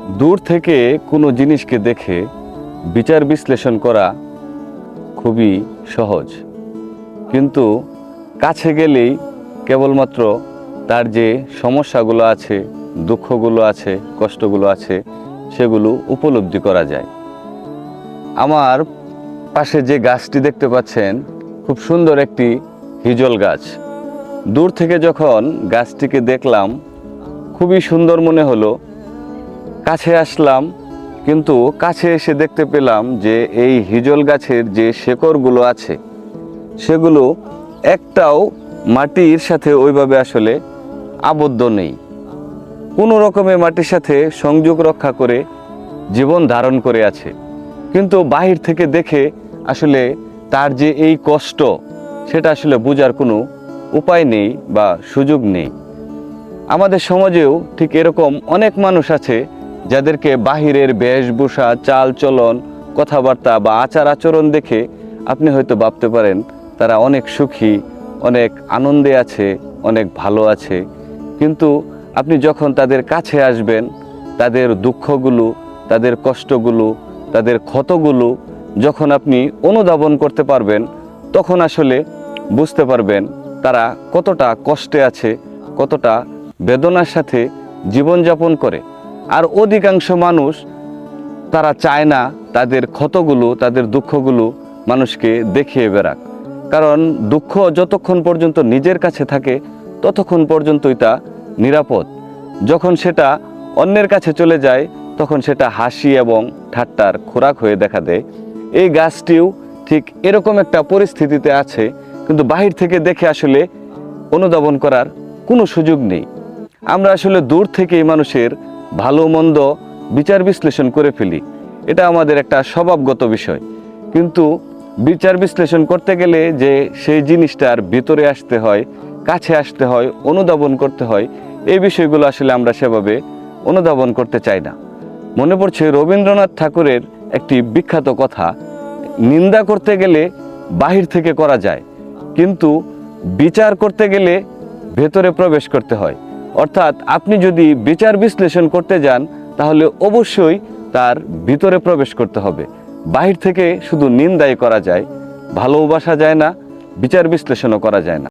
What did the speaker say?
দূর থেকে কোনো জিনিসকে দেখে বিচার বিশ্লেষণ করা খুবই সহজ, কিন্তু কাছে গেলেই কেবলমাত্র তার যে সমস্যাগুলো আছে, দুঃখগুলো আছে, কষ্টগুলো আছে, সেগুলো উপলব্ধি করা যায়। আমার পাশে যে গাছটি দেখতে পাচ্ছেন, খুব সুন্দর একটি হিজল গাছ। দূর থেকে যখন গাছটিকে দেখলাম খুবই সুন্দর মনে হলো। কাছে আসলাম, কিন্তু কাছে এসে দেখতে পেলাম যে এই হিজল গাছের যে শেকড়গুলো আছে সেগুলো একটাও মাটির সাথে ওইভাবে আসলে আবদ্ধ নেই। কোনো রকমে মাটির সাথে সংযোগ রক্ষা করে জীবন ধারণ করে আছে, কিন্তু বাহির থেকে দেখে আসলে তার যে এই কষ্ট সেটা আসলে বোঝার কোনো উপায় নেই বা সুযোগ নেই। আমাদের সমাজেও ঠিক এরকম অনেক মানুষ আছে যাদেরকে বাহিরের বেশভূষা, চাল চলন, কথাবার্তা বা আচার আচরণ দেখে আপনি হয়তো ভাবতে পারেন তারা অনেক সুখী, অনেক আনন্দে আছে, অনেক ভালো আছে। কিন্তু আপনি যখন তাদের কাছে আসবেন, তাদের দুঃখগুলো, তাদের কষ্টগুলো, তাদের ক্ষতগুলো যখন আপনি অনুধাবন করতে পারবেন, তখন আসলে বুঝতে পারবেন তারা কতটা কষ্টে আছে, কতটা বেদনার সাথে জীবনযাপন করে। আর অধিকাংশ মানুষ তারা চায় না তাদের ক্ষতগুলো, তাদের দুঃখগুলো মানুষকে দেখিয়ে বেড়াক। কারণ দুঃখ যতক্ষণ পর্যন্ত নিজের কাছে থাকে ততক্ষণ পর্যন্তই তা নিরাপদ। যখন সেটা অন্যের কাছে চলে যায় তখন সেটা হাসি এবং ঠাট্টার খোরাক হয়ে দেখা দেয়। এই গাছটিও ঠিক এরকম একটা পরিস্থিতিতে আছে, কিন্তু বাহির থেকে দেখে আসলে অনুধাবন করার কোনো সুযোগ নেই। আমরা আসলে দূর থেকেই মানুষের ভালো মন্দ বিচার বিশ্লেষণ করে ফেলি, এটা আমাদের একটা স্বভাবগত বিষয়। কিন্তু বিচার বিশ্লেষণ করতে গেলে যে সেই জিনিসটার ভিতরে আসতে হয়, কাছে আসতে হয়, অনুধাবন করতে হয়, এই বিষয়গুলো আসলে আমরা সেভাবে অনুধাবন করতে চাই না। মনে পড়ছে রবীন্দ্রনাথ ঠাকুরের একটি বিখ্যাত কথা, নিন্দা করতে গেলে বাহির থেকে করা যায়, কিন্তু বিচার করতে গেলে ভেতরে প্রবেশ করতে হয়। অর্থাৎ আপনি যদি বিচার বিশ্লেষণ করতে যান তাহলে অবশ্যই তার ভিতরে প্রবেশ করতে হবে। বাহির থেকে শুধু নিন্দাই করা যায়, ভালোবাসা যায় না, বিচার বিশ্লেষণও করা যায় না।